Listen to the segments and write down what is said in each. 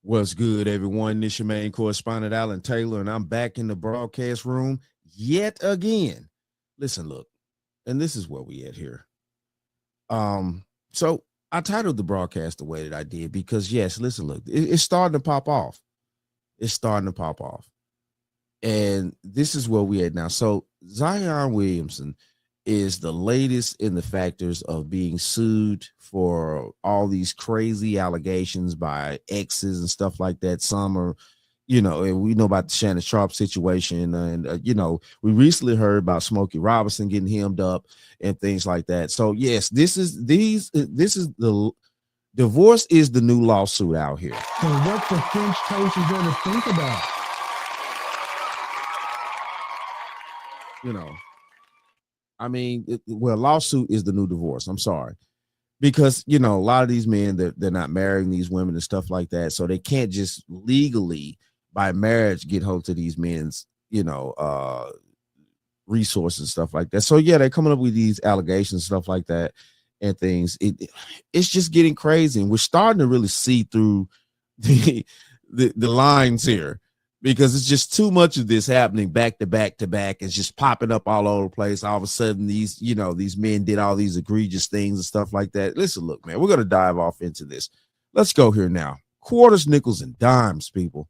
What's good, everyone? This your main correspondent, Alan Taylor, and I'm back in the broadcast room yet again. Listen, look, and this is where we at here. So I titled the broadcast the way that I did because, yes, listen, look, it's starting to pop off. It's starting to pop off. And this is where we at now. So Zion Williamson is the latest in the factors of being sued for all these crazy allegations by exes and stuff like that. Some are, and we know about the Shannon Sharp situation, and we recently heard about Smokey Robinson getting hemmed up and things like that. So yes, this is the divorce is the new lawsuit out here. So what the French toast is there to think about? Lawsuit is the new divorce. I'm sorry. Because, a lot of these men, they're not marrying these women and stuff like that. So they can't just legally, by marriage, get hold to these men's, resources and stuff like that. So, yeah, they're coming up with these allegations, stuff like that and things. It's just getting crazy. And we're starting to really see through the lines here. Because it's just too much of this happening back to back to back. It's just popping up all over the place. All of a sudden, these men did all these egregious things and stuff like that. Listen, look, man, we're going to dive off into this. Let's go here now. Quarters, nickels, and dimes, people.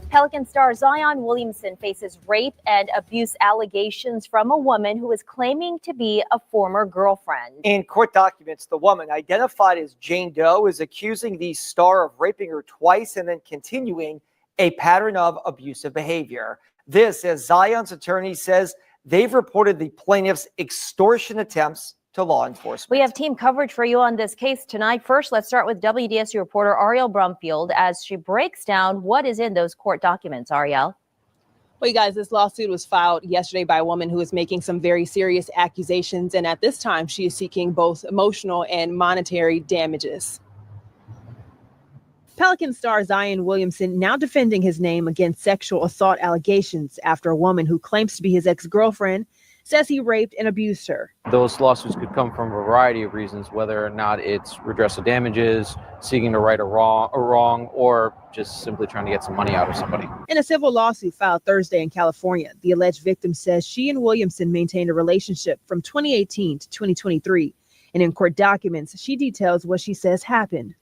Pelican star Zion Williamson faces rape and abuse allegations from a woman who is claiming to be a former girlfriend. In court documents, the woman, identified as Jane Doe, is accusing the star of raping her twice and then continuing a pattern of abusive behavior. This, as Zion's attorney says, they've reported the plaintiff's extortion attempts to law enforcement. We have team coverage for you on this case tonight. First, let's start with WDSU reporter Ariel Brumfield as she breaks down what is in those court documents. Ariel. Well, you guys, this lawsuit was filed yesterday by a woman who is making some very serious accusations. And at this time, she is seeking both emotional and monetary damages. Pelican star Zion Williamson now defending his name against sexual assault allegations after a woman who claims to be his ex-girlfriend says he raped and abused her. Those lawsuits could come from a variety of reasons, whether or not it's redress of damages, seeking to right a wrong, or just simply trying to get some money out of somebody. In a civil lawsuit filed Thursday in California, the alleged victim says she and Williamson maintained a relationship from 2018 to 2023. And in court documents, she details what she says happened.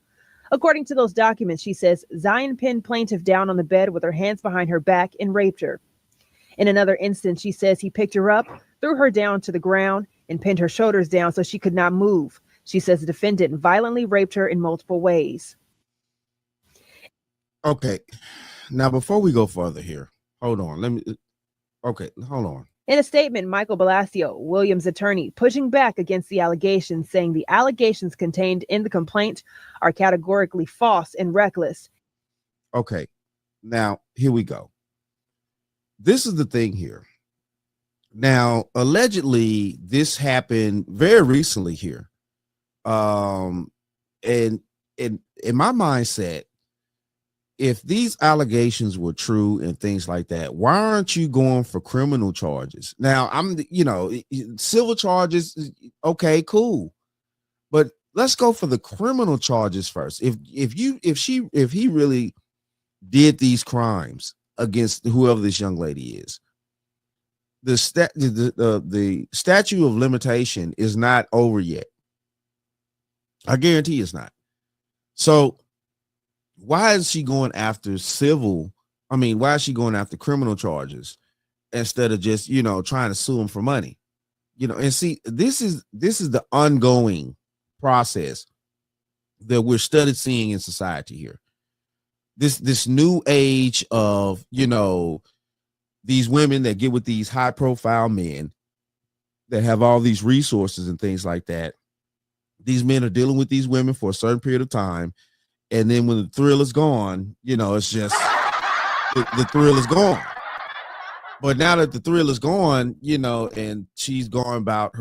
According to those documents, she says Zion pinned plaintiff down on the bed with her hands behind her back and raped her. In another instance, she says he picked her up, threw her down to the ground, and pinned her shoulders down so she could not move. She says the defendant violently raped her in multiple ways. Okay. Now, before we go further here, hold on. Hold on. In a statement, Michael Blasio, Williams' attorney, pushing back against the allegations, saying the allegations contained in the complaint are categorically false and reckless. Okay, now here we go. This is the thing here. Now, allegedly, this happened very recently here. And in my mindset, if these allegations were true and things like that, why aren't you going for criminal charges? Now, civil charges, okay, cool. But let's go for the criminal charges first. If he really did these crimes against whoever this young lady is, the statute of limitation is not over yet. I guarantee it's not. So why is she going after why is she going after criminal charges instead of just, trying to sue him for money? And see, this is the ongoing process that we're seeing in society here. This new age of, these women that get with these high profile men that have all these resources and things like that. These men are dealing with these women for a certain period of time. And then when the thrill is gone, it's just the thrill is gone. But now that the thrill is gone, and she's going about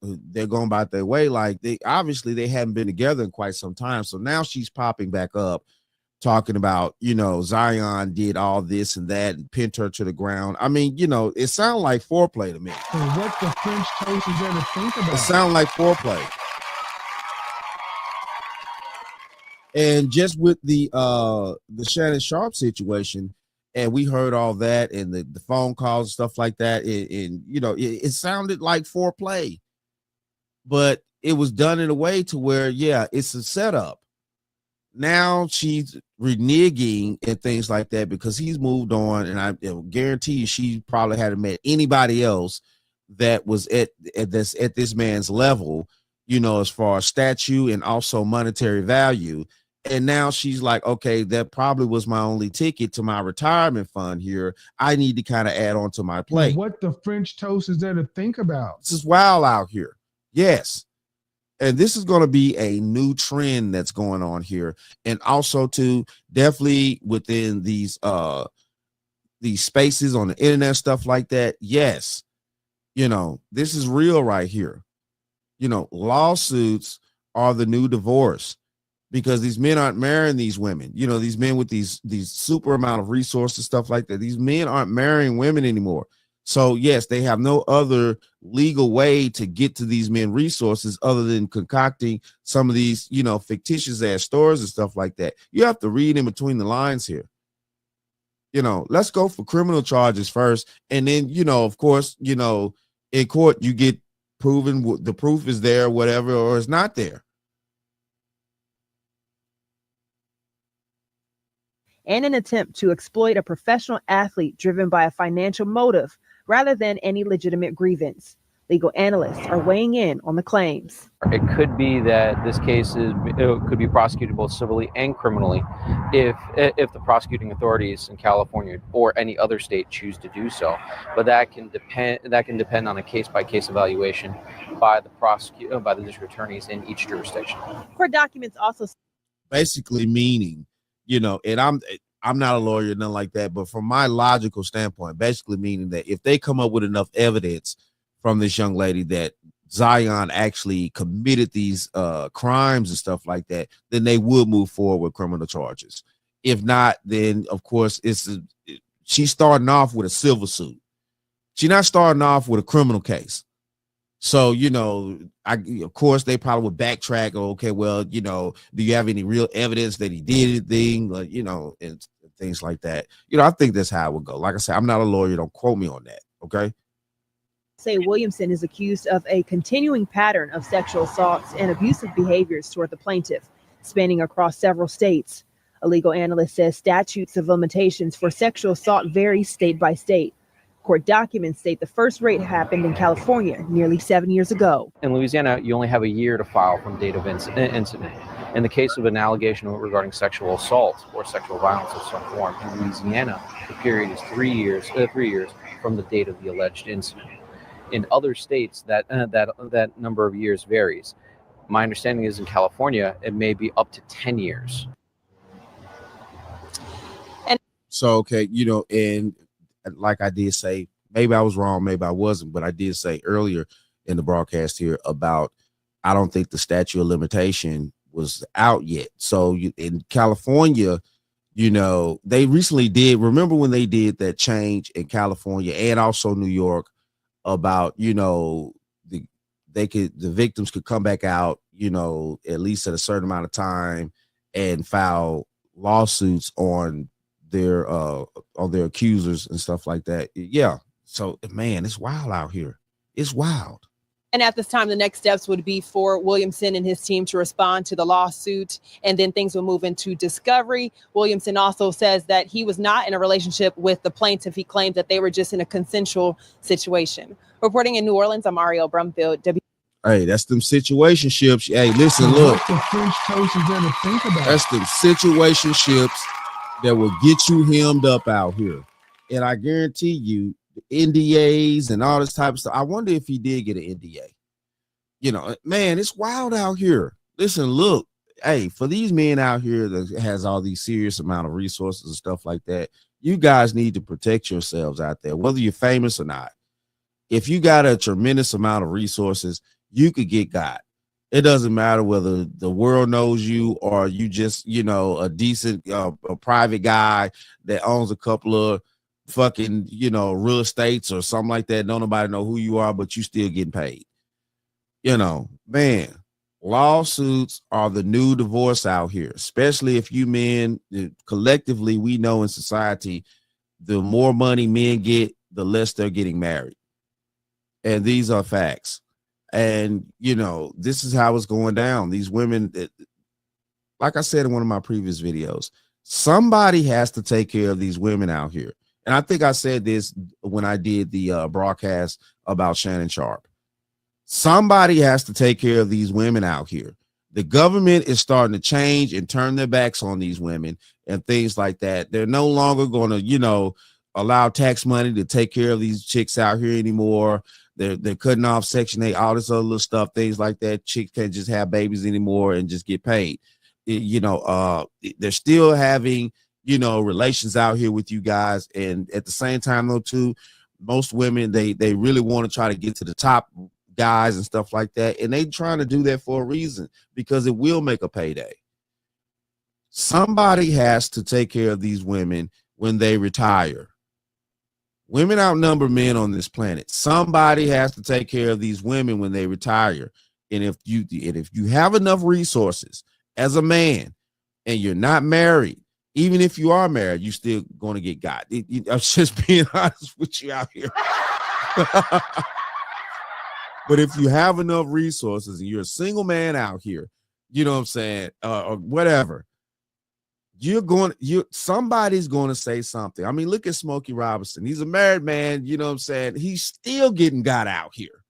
they're going about their way. Like they hadn't been together in quite some time. So now she's popping back up talking about, Zion did all this and that and pinned her to the ground. I mean, it sounds like foreplay to me. So what the French toast is there to think about? It sounds like foreplay. And just with the Shannon Sharp situation, and we heard all that and the phone calls and stuff like that, and you know, it sounded like foreplay, but it was done in a way to where, yeah, it's a setup. Now she's reneging and things like that because he's moved on, and I guarantee you she probably hadn't met anybody else that was at this man's level, you know, as far as stature and also monetary value. And now she's like, okay, that probably was my only ticket to my retirement fund here. I need to kind of add on to my plate. What the French toast is there to think about? This is wild out here. Yes. And this is going to be a new trend that's going on here. And also too, definitely within these spaces on the internet, stuff like that. Yes. You know, this is real right here. You know, lawsuits are the new divorce because these men aren't marrying these women. You know, these men with these super amount of resources, stuff like that. These men aren't marrying women anymore. So yes, they have no other legal way to get to these men resources other than concocting some of these, you know, fictitious ass stories and stuff like that. You have to read in between the lines here. You know, let's go for criminal charges first. And then, you know, of course, you know, in court, you get proven the proof is there, whatever, or it's not there. And an attempt to exploit a professional athlete driven by a financial motive rather than any legitimate grievance. Legal analysts are weighing in on the claims. It could be that this case could be prosecuted both civilly and criminally if the prosecuting authorities in California or any other state choose to do so. But that can depend on a case-by-case evaluation by the district attorneys in each jurisdiction. Court documents also basically meaning, you know, and I'm not a lawyer, nothing like that, but from my logical standpoint, basically meaning that if they come up with enough evidence from this young lady that Zion actually committed these crimes and stuff like that, then they would move forward with criminal charges. If not, then of course she's starting off with a civil suit. She's not starting off with a criminal case. So, you know, of course they probably would backtrack. Okay, well, you know, do you have any real evidence that he did anything? Like, you know, and things like that. You know, I think that's how it would go. Like I said, I'm not a lawyer. Don't quote me on that. Okay. say Williamson is accused of a continuing pattern of sexual assaults and abusive behaviors toward the plaintiff, spanning across several states. A legal analyst says statutes of limitations for sexual assault vary state by state. Court documents state the first rape happened in California nearly 7 years ago. In Louisiana, you only have a year to file from date of incident. In the case of an allegation regarding sexual assault or sexual violence of some form in Louisiana, the period is 3 years from the date of the alleged incident. In other states, that number of years varies. My understanding is in California, it may be up to 10 years. So, okay, you know, and like I did say, maybe I was wrong, maybe I wasn't, but I did say earlier in the broadcast here about I don't think the statute of limitation was out yet. So in California, you know, they recently did, remember when they did that change in California and also New York about, you know, the victims could come back out, you know, at least at a certain amount of time and file lawsuits on their accusers and stuff like that. Yeah. So man, it's wild out here. It's wild. And at this time, the next steps would be for Williamson and his team to respond to the lawsuit, and then things will move into discovery. Williamson also says that he was not in a relationship with the plaintiff. He claimed that they were just in a consensual situation. Reporting in New Orleans, I'm Ariel Brumfield. Hey, that's them situationships. Hey, listen, look. What the French toast is there to think about? That's them situationships that will get you hemmed up out here. And I guarantee you, the NDAs and all this type of stuff. I wonder if he did get an NDA. You know, man, it's wild out here. Listen, look, hey, for these men out here that has all these serious amount of resources and stuff like that, you guys need to protect yourselves out there, whether you're famous or not. If you got a tremendous amount of resources, you could get got. It doesn't matter whether the world knows you or you just, you know, a decent, a private guy that owns a couple of fucking, you know, real estates or something like that. Don't nobody know who you are, but you still getting paid. You know, man, Lawsuits are the new divorce out here, especially if you men collectively, we know in society, the more money men get, the less they're getting married. And these are facts. And, you know, this is how it's going down. These women, like I said in one of my previous videos, somebody has to take care of these women out here. And I think I said this when I did the broadcast about Shannon Sharp. Somebody has to take care of these women out here. The government is starting to change and turn their backs on these women and things like that. They're no longer going to, you know, allow tax money to take care of these chicks out here anymore. They're cutting off Section 8, all this other little stuff, things like that. Chicks can't just have babies anymore and just get paid. They're still having, you know, relations out here with you guys. And at the same time, though, too, most women, they really want to try to get to the top guys and stuff like that. And they trying to do that for a reason, because it will make a payday. Somebody has to take care of these women when they retire. Women outnumber men on this planet. Somebody has to take care of these women when they retire. And if you have enough resources as a man and you're not married, even if you are married, you're still going to get got. I'm just being honest with you out here. But if you have enough resources and you're a single man out here, you know what I'm saying, or whatever, somebody's going to say something. I mean, look at Smokey Robinson. He's a married man, you know what I'm saying? He's still getting got out here.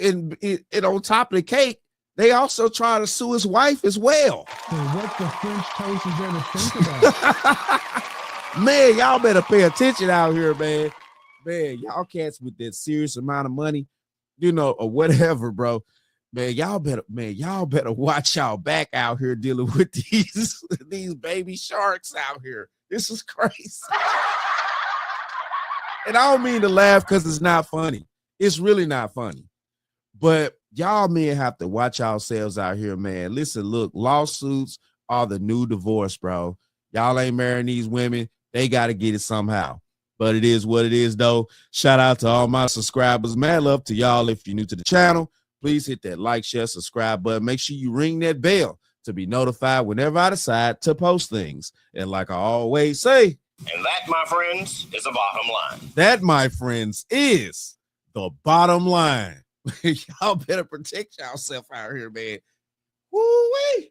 And on top of the cake, they also try to sue his wife as well. So what the French toast is there to think about? Man, y'all better pay attention out here, man. Man, y'all cats with that serious amount of money, you know, or whatever, bro. Man, y'all better watch y'all back out here dealing with these baby sharks out here. This is crazy. And I don't mean to laugh because it's not funny. It's really not funny. But y'all men have to watch yourselves out here, man. Listen, look, lawsuits are the new divorce, bro. Y'all ain't marrying these women. They got to get it somehow. But it is what it is, though. Shout out to all my subscribers. Mad love to y'all. If you're new to the channel, please hit that like, share, subscribe button. Make sure you ring that bell to be notified whenever I decide to post things. And like I always say, and that, my friends, is the bottom line. That, my friends, is the bottom line. Y'all better protect yourself out here, man. Woo-wee.